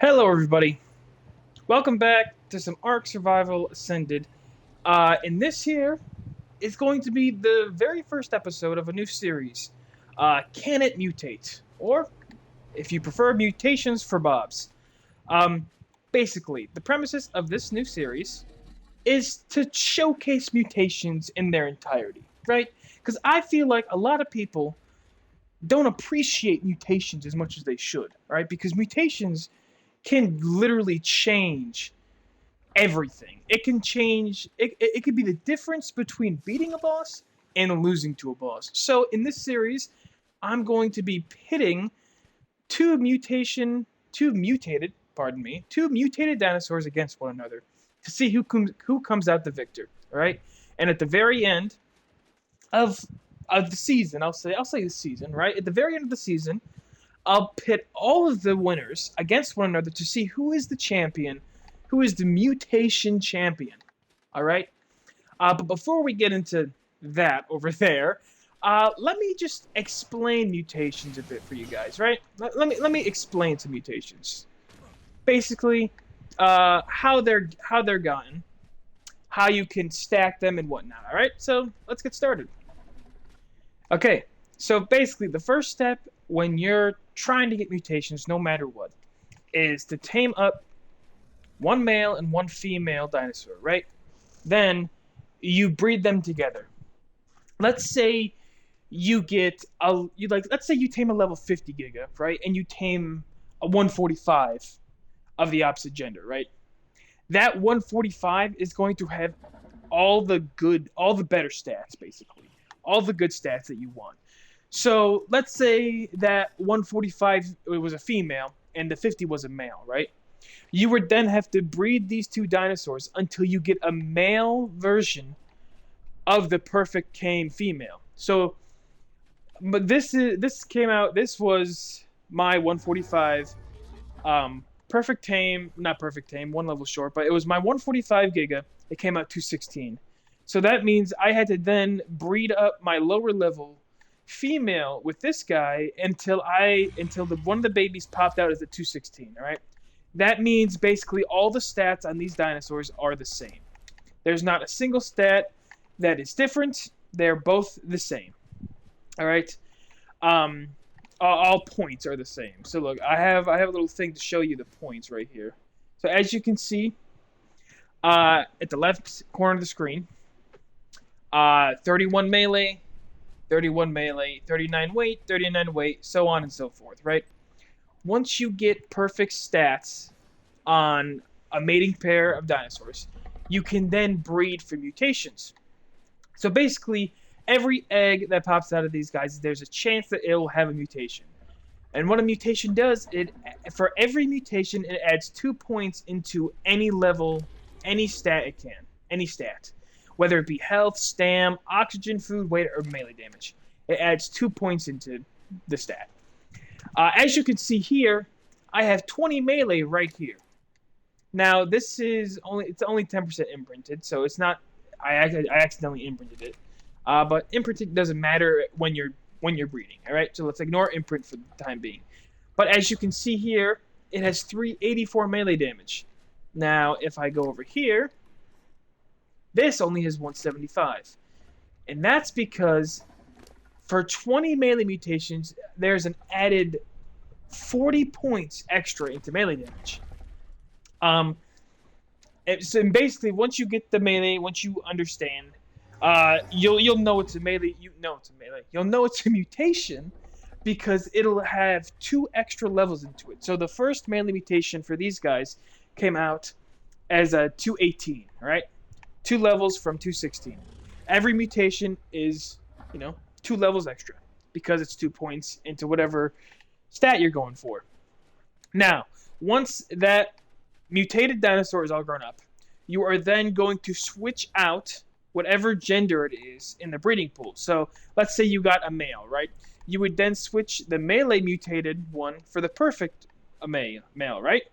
Hello, everybody. Welcome back to some ARK Survival Ascended. And this here is going to be the very first episode of a new series. Can it mutate? Or, if you prefer, mutations for Bobs. Basically, the premises of this new series is to showcase mutations in their entirety, right? Because I feel like a lot of people don't appreciate mutations as much as they should, right? Because mutations can literally change everything. It can change, it could be the difference between beating a boss and losing to a boss. So in this series, I'm going to be pitting two mutated dinosaurs against one another to see who comes out the victor. All right, and at the very end of the season, I'll say the season, right? At the very end of the season, I'll pit all of the winners against one another to see who is the champion, who is the mutation champion. All right? But before we get into that over there, let me just explain mutations a bit for you guys, right? Let me explain some mutations. Basically, how they're gotten, how you can stack them and whatnot. All right? So let's get started. Okay. So basically, the first step when you're trying to get mutations, no matter what, is to tame up one male and one female dinosaur, right? Then you breed them together. Let's say you get let's say you tame a level 50 Giga, right? And you tame a 145 of the opposite gender, right? That 145 is going to have all the better stats, basically. All the good stats that you want. So let's say that 145 was a female and the 50 was a male, right? You would then have to breed these two dinosaurs until you get a male version of the perfect tame female. So, but this was my 145 perfect tame, not perfect tame, one level short, but it was my 145 Giga. It came out 216. So that means I had to then breed up my lower level female with this guy until one of the babies popped out as a 216. All right, that means basically all the stats on these dinosaurs are the same. There's not a single stat that is different. They're both the same. All right, all points are the same. So look, I have a little thing to show you the points right here. So as you can see, at the left corner of the screen, 31 melee. 31 melee, 39 weight, 39 weight, so on and so forth, right? Once you get perfect stats on a mating pair of dinosaurs, you can then breed for mutations. So basically, every egg that pops out of these guys, there's a chance that it will have a mutation. And what a mutation does, for every mutation, it adds 2 points into any level, any stat it can, any stat. Whether it be health, stam, oxygen, food, weight, or melee damage. It adds 2 points into the stat. As you can see here, I have 20 melee right here. Now, it's only 10% imprinted, so it's not, I accidentally imprinted it. But imprinting doesn't matter when you're breeding, alright? So let's ignore imprint for the time being. But as you can see here, it has 384 melee damage. Now, if I go over here, this only has 175. And that's because for 20 melee mutations, there's an added 40 points extra into melee damage. So basically, once you get the melee, once you understand, you'll know it's a melee. You'll know it's a mutation because it'll have 2 extra levels into it. So the first melee mutation for these guys came out as a 218, right? 2 levels from 216. Every mutation is, 2 levels extra because it's 2 points into whatever stat you're going for. Now, once that mutated dinosaur is all grown up, you are then going to switch out whatever gender it is in the breeding pool. So let's say you got a male, right? You would then switch the melee mutated one for the perfect male, right?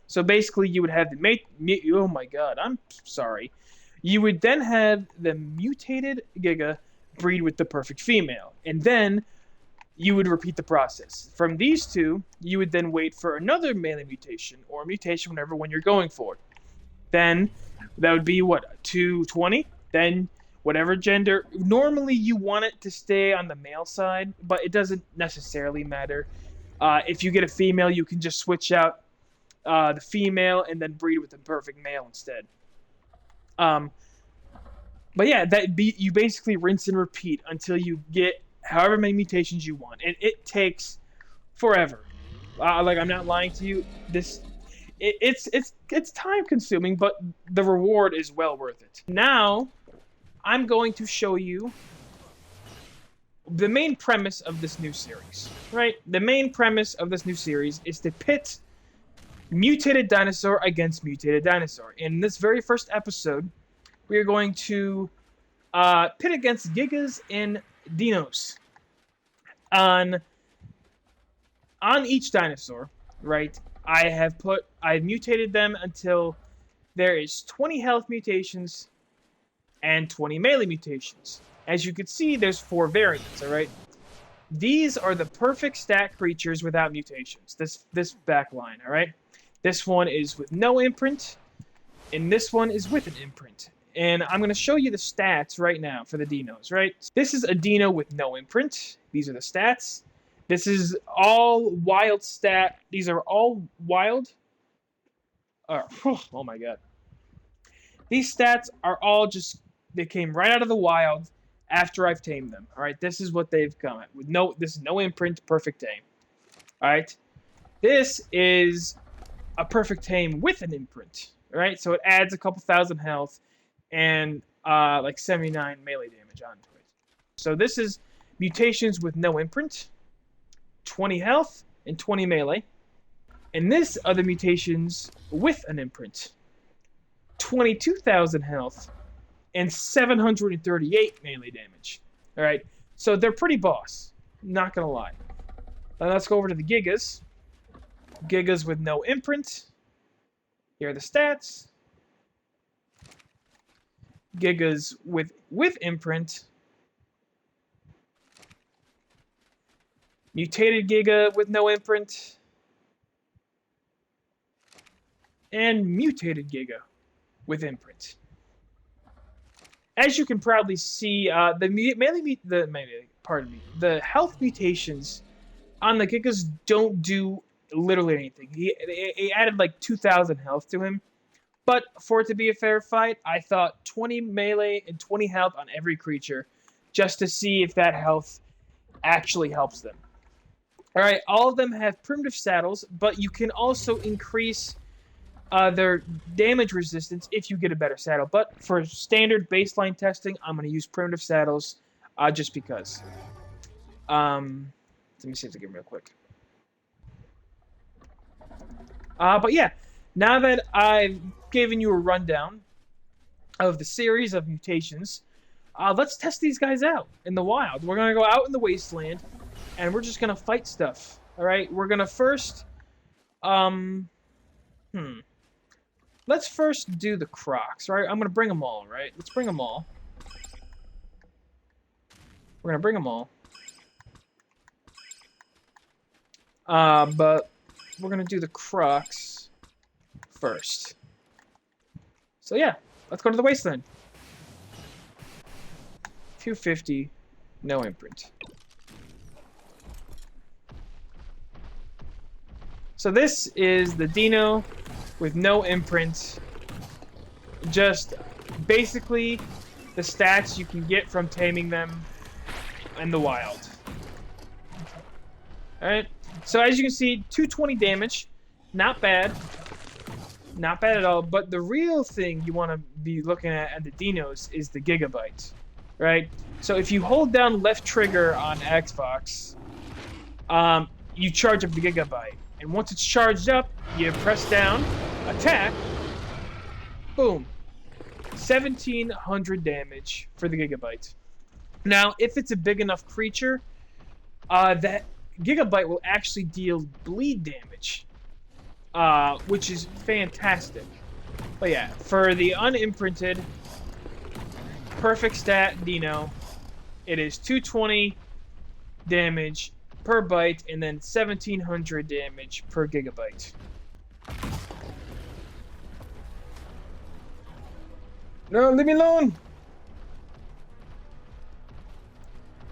So basically you would have oh my god, I'm sorry. You would then have the mutated Giga breed with the perfect female. And then you would repeat the process. From these two, you would then wait for another melee mutation or mutation, whatever one you're going for. Then that would be what, 220? Then whatever gender. Normally you want it to stay on the male side, but it doesn't necessarily matter. If you get a female, you can just switch out the female and then breed with the perfect male instead. But yeah, you basically rinse and repeat until you get however many mutations you want, and it takes forever. Like, I'm not lying to you. It's time consuming, but the reward is well worth it. Now, I'm going to show you the main premise of this new series, right? The main premise of this new series is to pit mutated dinosaur against mutated dinosaur. In this very first episode, we are going to pit against Gigas and Dinos. On each dinosaur, right, I've mutated them until there is 20 health mutations and 20 melee mutations. As you can see, there's 4 variants, alright? These are the perfect stat creatures without mutations, this back line, alright? This one is with no imprint, and this one is with an imprint. And I'm going to show you the stats right now for the dinos, right? This is a dino with no imprint. These are the stats. This is all wild stat. These are all wild. Oh my god. These stats are all they came right out of the wild after I've tamed them. All right, this is what they've come at. This is no imprint, perfect tame. All right, this is a perfect tame with an imprint. All right, so it adds a couple thousand health and like 79 melee damage onto it. So this is mutations with no imprint, 20 health and 20 melee. And this are the mutations with an imprint, 22,000 health and 738 melee damage. All right, so they're pretty boss, not gonna lie. Now let's go over to the Gigas. Gigas with no imprint. Here are the stats. Gigas with imprint. Mutated Giga with no imprint. And mutated Giga with imprint. As you can probably see, the health mutations on the Gigas don't do literally anything. He added like 2,000 health to him. But for it to be a fair fight, I thought 20 melee and 20 health on every creature, just to see if that health actually helps them. Alright, all of them have primitive saddles, but you can also increase their damage resistance if you get a better saddle. But for standard baseline testing, I'm going to use primitive saddles just because. Let me see if I can real quick. But yeah, now that I've given you a rundown of the series of mutations, let's test these guys out in the wild. We're going to go out in the wasteland, and we're just going to fight stuff. Alright, we're going to first... Let's first do the Crocs, right? I'm going to bring them all, right? Let's bring them all. We're going to bring them all. But we're going to do the Crocs first. So yeah, let's go to the wasteland. 250, no imprint. So this is the Dino with no imprint. Just basically the stats you can get from taming them in the wild. Alright, so as you can see, 220 damage. Not bad. Not bad at all, but the real thing you want to be looking at the Dinos is the gigabytes, right? So if you hold down left trigger on Xbox, you charge up the gigabyte. And once it's charged up, you press down, attack, boom. 1,700 damage for the gigabyte. Now, if it's a big enough creature, that gigabyte will actually deal bleed damage, which is fantastic. But yeah, for the unimprinted, perfect stat Dino, it is 220 damage per byte, and then 1700 damage per gigabyte. No, leave me alone!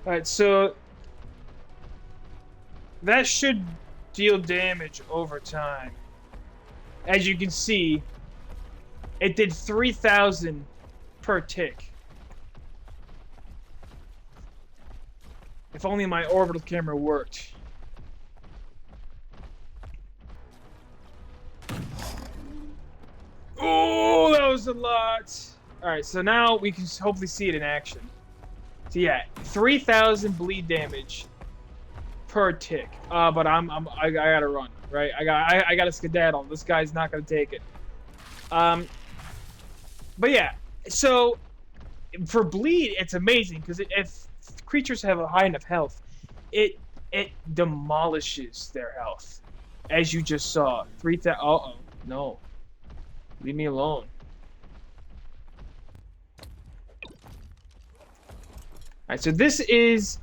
Alright, so that should deal damage over time. As you can see, it did 3,000 per tick. If only my orbital camera worked. Oh, that was a lot. Alright, so now we can hopefully see it in action. So yeah, 3,000 bleed damage per tick. But I gotta run, right? I gotta skedaddle. This guy's not gonna take it. But yeah, so for bleed, it's amazing because if creatures have a high enough health, it demolishes their health, as you just saw. 3,000. Uh-oh, no, leave me alone. Alright, so this is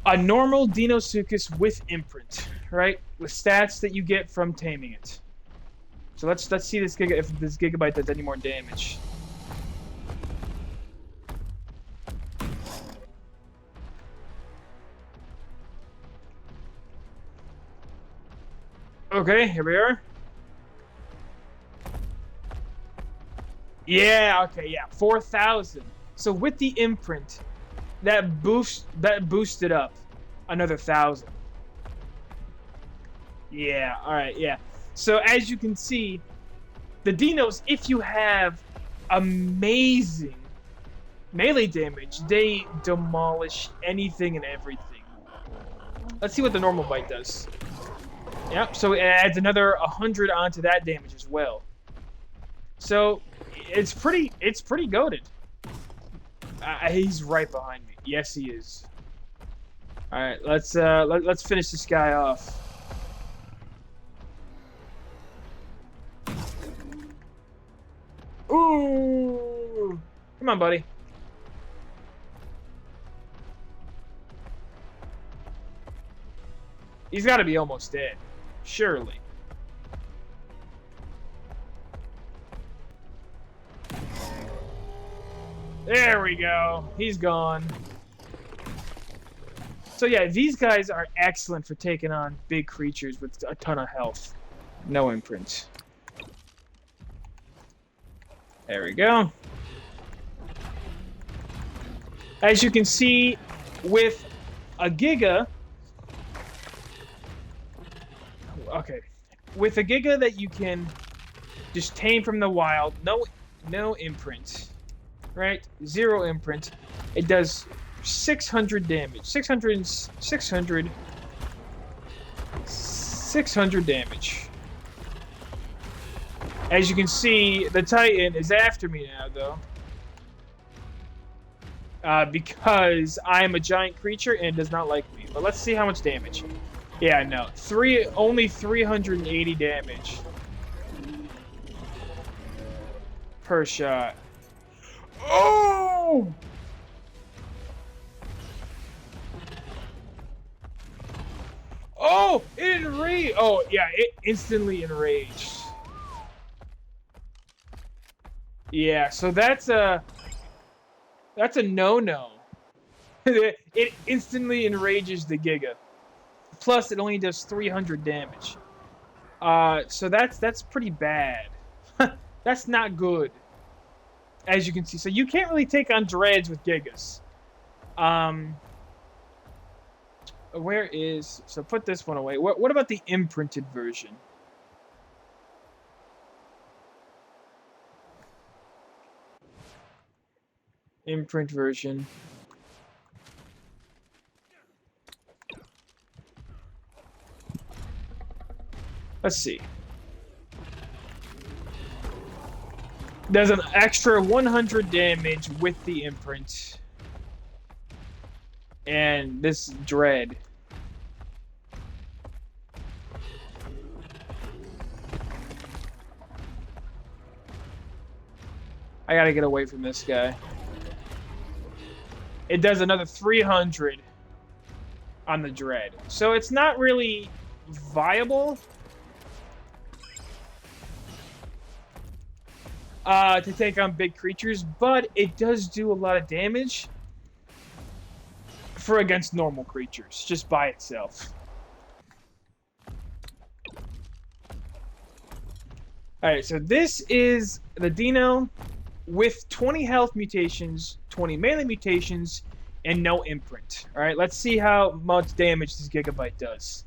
a normal Deinosuchus with imprint, right? With stats that you get from taming it. So let's see this if this gigabyte does any more damage. Okay, here we are. Yeah, okay, yeah, 4,000. So with the imprint, that boosted up another 1,000. Yeah, all right, yeah. So as you can see, the dinos, if you have amazing melee damage, they demolish anything and everything. Let's see what the normal bite does. Yep, so it adds another 100 onto that damage as well. So it's pretty goated. He's right behind me. Yes, he is. All right, let's finish this guy off. Ooh! Come on, buddy. He's got to be almost dead, surely. There we go. He's gone. So yeah, these guys are excellent for taking on big creatures with a ton of health. No imprint. There we go. As you can see, with a Giga... Okay. With a Giga that you can just tame from the wild, no imprint. Right? 0 imprint. It does 600 damage. 600 damage. As you can see, the Titan is after me now, though. Because I am a giant creature and does not like me. But let's see how much damage. Yeah, no. Only 380 damage. Per shot. Oh! Oh! It enraged! Oh, yeah, it instantly enraged. Yeah, so that's a no-no. It instantly enrages the Giga. Plus, it only does 300 damage. So that's pretty bad. That's not good. As you can see. So you can't really take on dreads with Gigas. Where is... So put this one away. What about the imprinted version? Imprint version. Let's see. Does an extra 100 damage with the imprint. And this dread. I gotta get away from this guy. It does another 300. on the Dread. So it's not really viable to take on big creatures, but it does do a lot of damage for against normal creatures, just by itself. Alright, so this is the Dino with 20 health mutations, 20 melee mutations, and no imprint. Alright, let's see how much damage this Gigabyte does.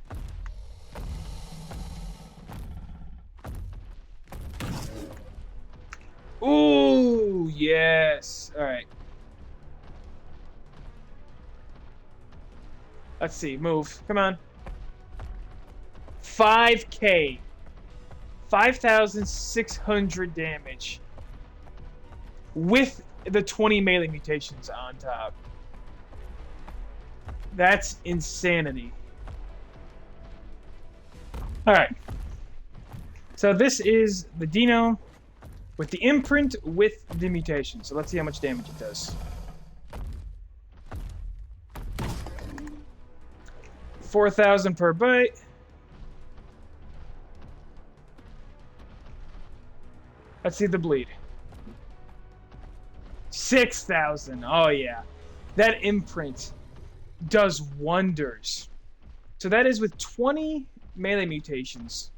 Ooh, yes. Alright. Let's see, move. Come on. 5k. 5,600 damage. With the 20 melee mutations on top. That's insanity. Alright. So this is the Dino with the imprint with the mutation. So let's see how much damage it does. 4,000 per bite. Let's see the bleed. 6,000. Oh yeah. That imprint does wonders. So that is with 20 melee mutations.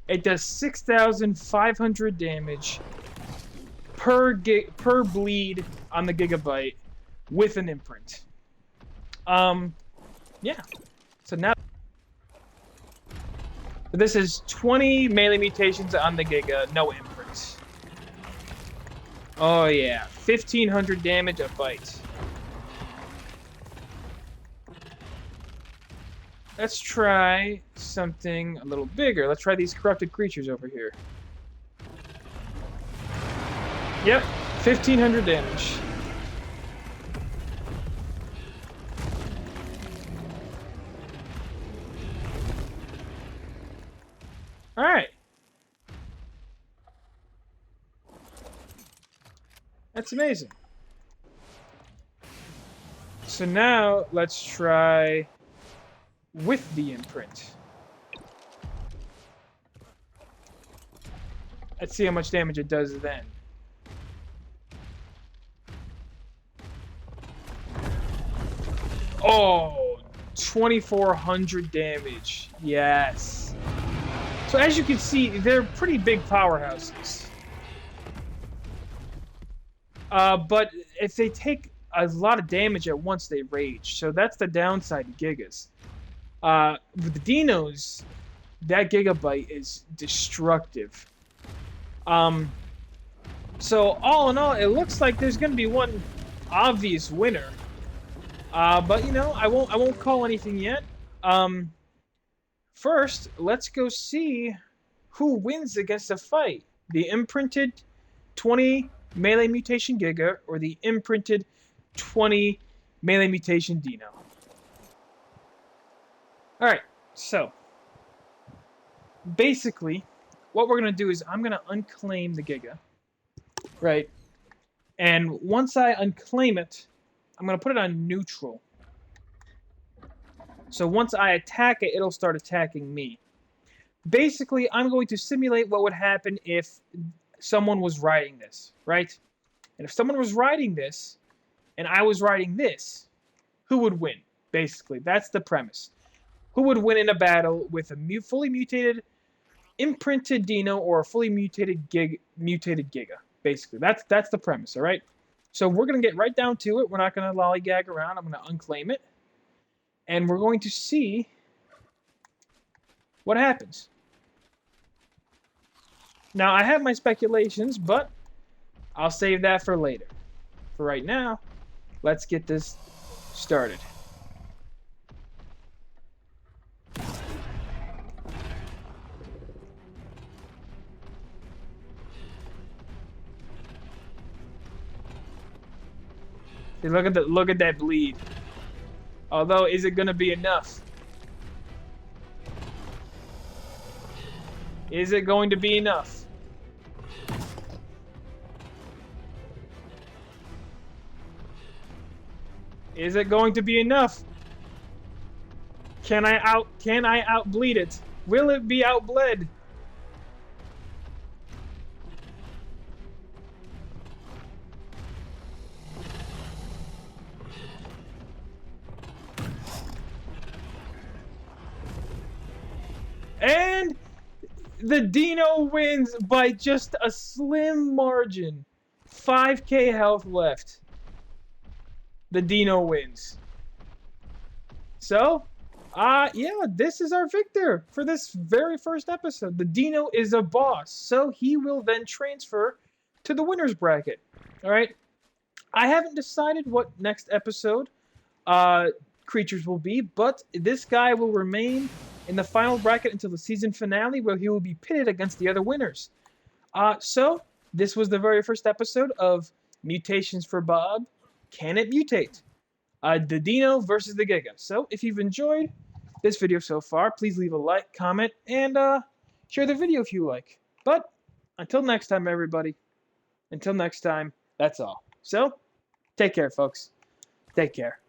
It does 6,500 damage per bleed on the Gigabyte with an imprint. Yeah. So now this is 20 melee mutations on the Giga, no imprint. Oh yeah, 1,500 damage a bite. Let's try something a little bigger. Let's try these corrupted creatures over here. Yep, 1,500 damage. Alright. That's amazing. So now, let's try with the imprint. Let's see how much damage it does then. Oh, 2,400 damage. Yes. So as you can see, they're pretty big powerhouses. But if they take a lot of damage at once, they rage. So that's the downside to Gigas. With the Dinos, that Gigabyte is destructive. So all in all, it looks like there's going to be one obvious winner. But you know, I won't call anything yet. First, let's go see who wins against a fight. The imprinted 20 melee mutation Giga or the imprinted 20 melee mutation Dino. Alright, so basically what we're going to do is I'm going to unclaim the Giga, right? And once I unclaim it, I'm going to put it on neutral. So once I attack it, it'll start attacking me. Basically, I'm going to simulate what would happen if someone was riding this, right? And if someone was riding this, and I was riding this, who would win? Basically, that's the premise. Who would win in a battle with a fully mutated, imprinted Dino or a fully mutated Giga? Basically, that's the premise, all right? So we're going to get right down to it. We're not going to lollygag around. I'm going to unclaim it. And we're going to see what happens. Now, I have my speculations, but I'll save that for later. For right now, let's get this started. See, look at that bleed. Although, is it gonna be enough? Is it going to be enough? Is it going to be enough? Can I outbleed it? Will it be outbled? And the Dino wins by just a slim margin. 5k health left. The Dino wins. So, yeah, this is our victor for this very first episode. The Dino is a boss, so he will then transfer to the winner's bracket. All right. I haven't decided what next episode creatures will be, but this guy will remain in the final bracket until the season finale, where he will be pitted against the other winners. So, this was the very first episode of Mutations for Bob. Can it mutate? The Dino versus the Giga. So, if you've enjoyed this video so far, please leave a like, comment, and share the video if you like. But, until next time, everybody. Until next time, that's all. So, take care, folks. Take care.